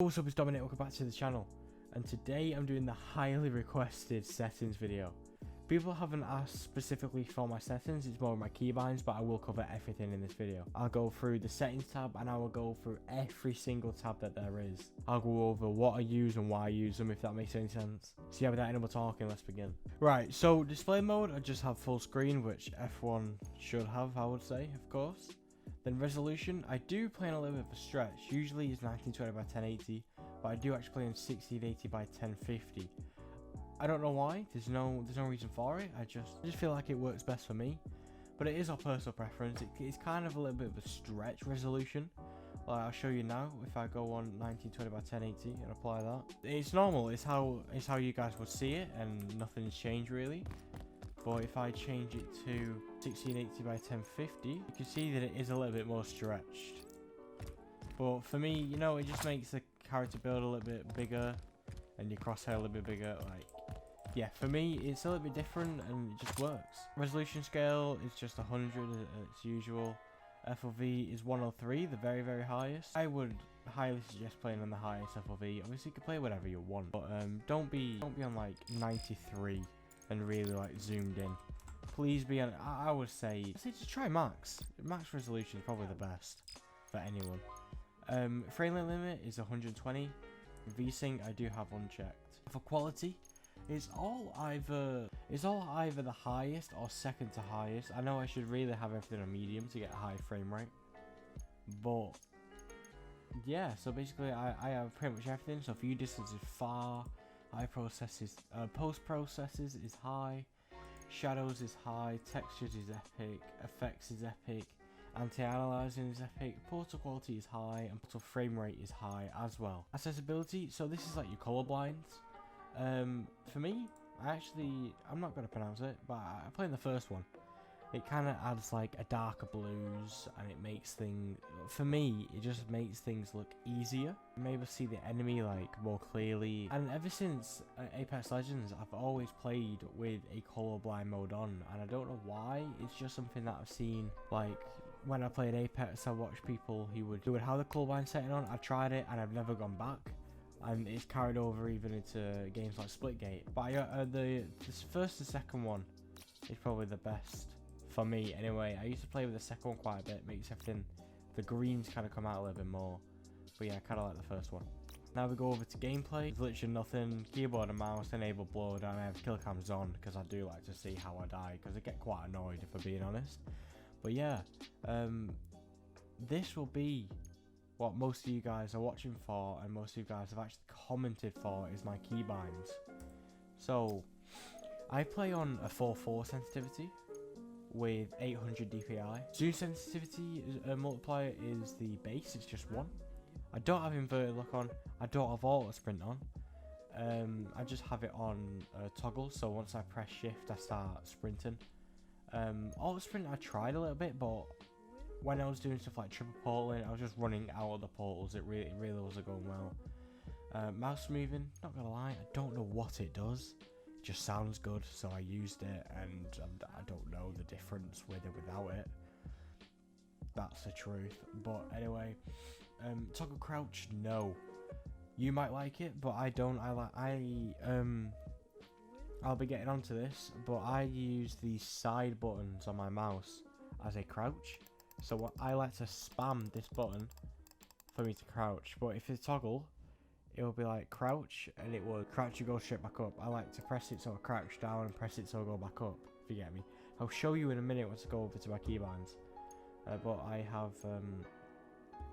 What's up, it's Dominic, welcome back to the channel, and today I'm doing the highly requested settings video. People haven't asked specifically for my settings, it's more of my keybinds, but I will cover everything in this video. I'll go through the settings tab and I will go through every single tab that there is. I'll go over what I use and why I use them, if that makes any sense. So yeah, without any more talking, let's begin. Right, so display mode, I just have full screen, which F1 should have, I would say, of course. Then resolution, I do play in a little bit of a stretch. Usually it's 1920 by 1080, but I do actually play in 1680 by 1050. I don't know why. There's no reason for it. I just feel like it works best for me. But it is our personal preference. It's kind of a little bit of a stretch resolution. Like I'll show you now. If I go on 1920 by 1080 and apply that, it's normal. It's how you guys would see it, and nothing's changed really. But if I change it to 1680 by 1050, you can see that it is a little bit more stretched. But for me, you know, it just makes the character build a little bit bigger and your crosshair a little bit bigger. Like, yeah, for me, it's a little bit different and it just works. Resolution scale is just 100 as usual. FOV is 103, the very, very highest. I would highly suggest playing on the highest FOV. Obviously, you can play whatever you want, but don't be on like 93. And really like zoomed in. Please be on, I would say just try max. Max resolution is probably the best for anyone. Frame rate limit is 120. VSync I do have unchecked. For quality, it's all either the highest or second to highest. I know I should really have everything on medium to get a high frame rate, but yeah. So basically, I have pretty much everything. So view distance is far. Post processes is high, shadows is high, textures is epic, effects is epic, anti-aliasing is epic, portal quality is high, and portal frame rate is high as well. Accessibility, so this is like your color blinds. For me, I'm not gonna pronounce it, but I play in the first one. It kind of adds like a darker blues, and it makes things, for me, it just makes things look easier. I'm able to see the enemy like more clearly. And ever since Apex Legends, I've always played with a colorblind mode on, and I don't know why. It's just something that I've seen. Like when I played Apex, I watched people who would have the colorblind setting on. I tried it and I've never gone back. And it's carried over even into games like Splitgate. But the first and second one is probably the best. For me, anyway. I used to play with the second one quite a bit. Makes everything, the greens kind of come out a little bit more. But yeah, I kind of like the first one. Now we go over to gameplay. There's literally nothing. Keyboard and mouse, enable blowdown. I have kill cams on because I do like to see how I die, because I get quite annoyed if I'm being honest. But yeah, this will be what most of you guys are watching for, and most of you guys have actually commented for, is my keybinds. So I play on a 4:4 sensitivity with 800 DPI. Zoom sensitivity multiplier is the base, it's just 1. I don't have inverted look on, I don't have auto sprint on. I just have it on toggle, so once I press shift I start sprinting. Auto sprint I tried a little bit, but when I was doing stuff like triple portaling, I was just running out of the portals. It really wasn't going well. Mouse moving, not gonna lie, I don't know what it does. Just sounds good, so I used it, and I don't know the difference with it without it. That's the truth. But anyway, toggle crouch, no. You might like it, but I don't. I'll be getting onto this, but I use the side buttons on my mouse as a crouch. So I like to spam this button for me to crouch. But if it's toggle, it will be like crouch, and it will crouch, you go straight back up. I like to press it so I crouch down and press it so I go back up, if you get me. I'll show you in a minute once I go over to my keybinds. But I have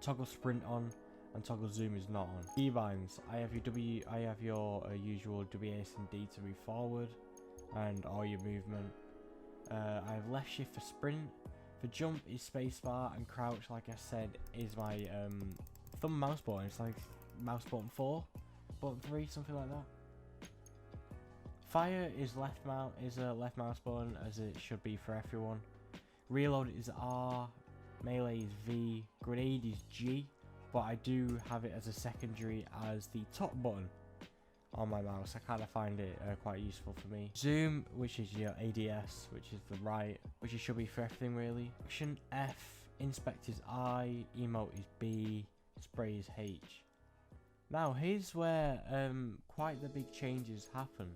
toggle sprint on, and toggle zoom is not on. Keybinds, I have your usual WAS and D to move forward, and all your movement. I have left shift for sprint. For jump is spacebar, and crouch, like I said, is my thumb mouse button. It's like mouse button 4, button 3, something like that. Fire is left mouse button, as it should be for everyone. Reload is R, melee is V, grenade is G, but I do have it as a secondary as the top button on my mouse. I kind of find it quite useful for me. Zoom, which is your ADS, which is the right, which it should be for everything really. Action F, inspect is I, emote is B, spray is H. Now here's where quite the big changes happen.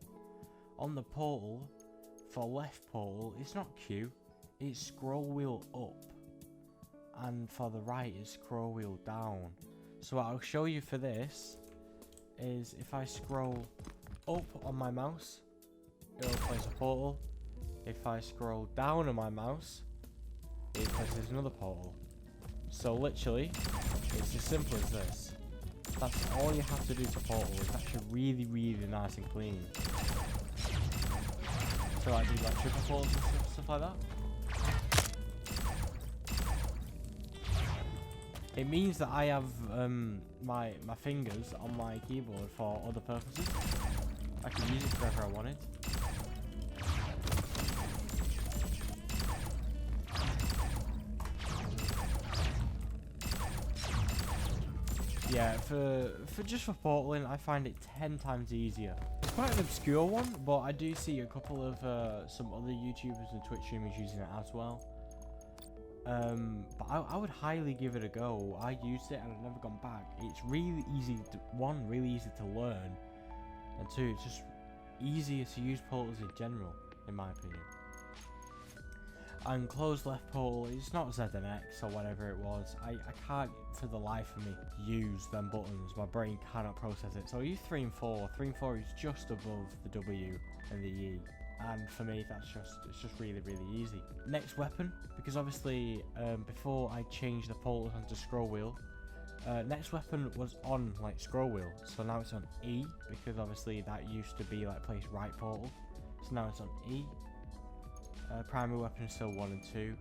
On the portal, for left portal, it's not Q, it's scroll wheel up, and for the right it's scroll wheel down. So what I'll show you for this is if I scroll up on my mouse, it'll place a portal. If I scroll down on my mouse, it places another portal. So literally, it's as simple as this. That's all you have to do to portal. It's actually really, really nice and clean. So I do like triple portals and stuff like that. It means that I have my fingers on my keyboard for other purposes. I can use it wherever I want it. Yeah, for portaling, I find it 10 times easier. It's quite an obscure one, but I do see a couple of some other YouTubers and Twitch streamers using it as well. But I would highly give it a go. I used it and I've never gone back. It's really easy to, one, really easy to learn, and two, it's just easier to use portals in general, in my opinion. And closed left portal, it's not Z and X or whatever it was. I can't for the life of me use them buttons. My brain cannot process it. So I use 3 and 4. 3 and 4 is just above the W and the E. And for me, it's just really, really easy. Next weapon, because obviously before I changed the portals onto scroll wheel, next weapon was on like scroll wheel. So now it's on E, because obviously that used to be like place right portal. So now it's on E. Primary weapon is still 1 and 2,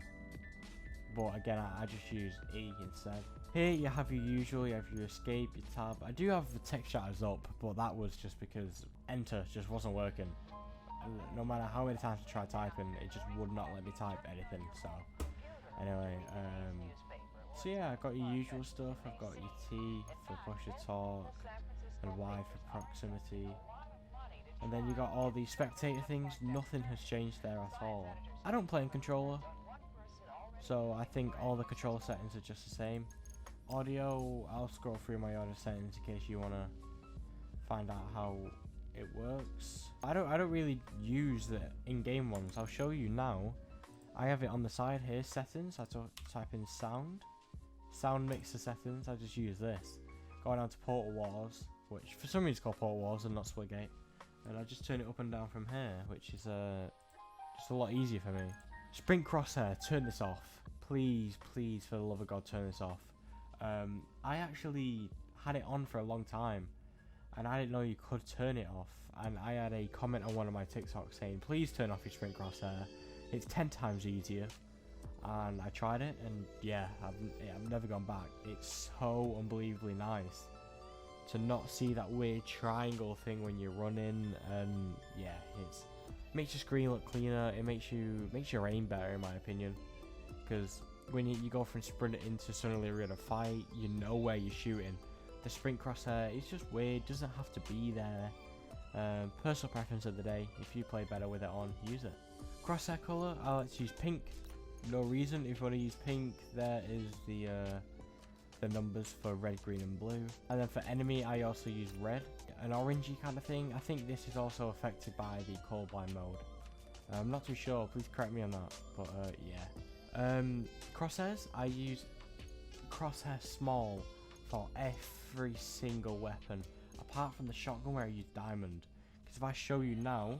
but again I just use E instead. Here you have your usual, you have your escape, your tab. I do have the text shatters up, but that was just because enter just wasn't working. No matter how many times I tried typing, it just would not let me type anything. So anyway, so yeah, I've got your usual stuff. I've got your T for push to talk and Y for proximity. And then you got all these spectator things. Nothing has changed there at all. I don't play in controller, so I think all the controller settings are just the same. Audio, I'll scroll through my audio settings in case you want to find out how it works. I don't really use the in-game ones. I'll show you now. I have it on the side here, settings. I type in sound mixer settings. I just use this. Going down to Portal Wars, which for some reason is called Portal Wars and not SPLITGATE. And I just turn it up and down from here, which is just a lot easier for me. Sprint crosshair, turn this off. Please, please, for the love of God, turn this off. I actually had it on for a long time, and I didn't know you could turn it off. And I had a comment on one of my TikToks saying, please turn off your sprint crosshair. It's 10 times easier. And I tried it, and yeah, I've never gone back. It's so unbelievably nice to not see that weird triangle thing when you're running, and yeah, it makes your screen look cleaner. It makes your aim better, in my opinion, because when you go from sprint into suddenly you're in a fight, you know where you're shooting. The sprint crosshair is just weird, doesn't have to be there. Personal preference of the day. If you play better with it on, use it. Crosshair color, I like to use pink. No reason. If you want to use pink, there is the numbers for red, green and blue. And then for enemy, I also use red, an orangey kind of thing. I think this is also affected by the colorblind mode. I'm not too sure, please correct me on that, but yeah. Crosshairs, I use crosshair small for every single weapon, apart from the shotgun where I use diamond. Because if I show you now,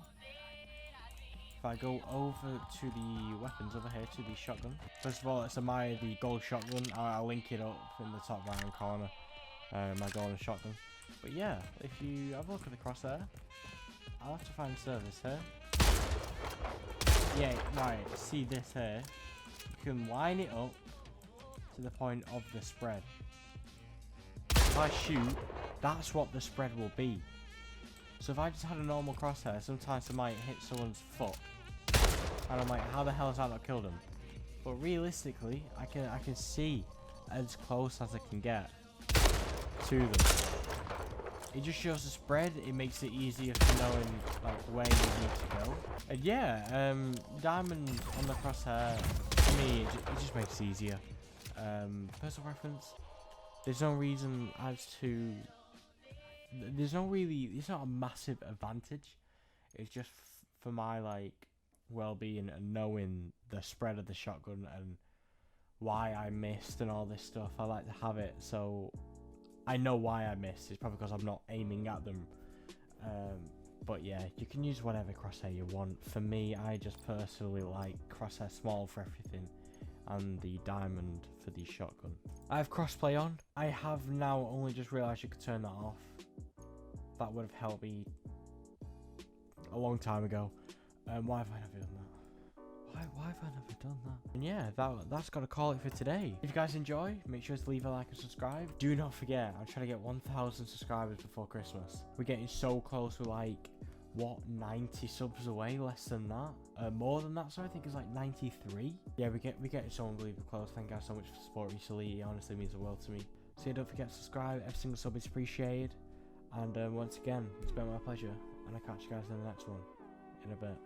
if I go over to the weapons over here, to the shotgun. First of all, it's the gold shotgun. I'll link it up in the top right hand corner. My golden shotgun. But yeah, if you have a look at the crosshair, I'll have to find service here. Yeah, right, see this here. You can line it up to the point of the spread. If I shoot, that's what the spread will be. So if I just had a normal crosshair, sometimes I might hit someone's foot, and I'm like, how the hell has that not killed him? But realistically, I can see as close as I can get to them. It just shows the spread. It makes it easier for knowing like where you need to go. And yeah, diamond on the crosshair, for me, it just makes it easier. Personal preference. There's no reason as to there's not a massive advantage. It's just for my like well-being and knowing the spread of the shotgun and why I missed and all this stuff. I like to have it so I know why I missed. It's probably because I'm not aiming at them. But yeah, you can use whatever crosshair you want. For me, I just personally like crosshair small for everything and the diamond for the shotgun. I have crossplay on. I have now only just realised you could turn that off. That would have helped me a long time ago. Why have I never done that? Why have I never done that? And yeah, that's got to call it for today. If you guys enjoy, make sure to leave a like and subscribe. Do not forget, I'm trying to get 1,000 subscribers before Christmas. We're getting so close. We're like, what, 90 subs away? Less than that? More than that, so I think it's like 93. Yeah, we're getting so unbelievably close. Thank you guys so much for the support recently. It honestly means the world to me. So yeah, don't forget to subscribe. Every single sub is appreciated. And once again, it's been my pleasure. And I'll catch you guys in the next one in a bit.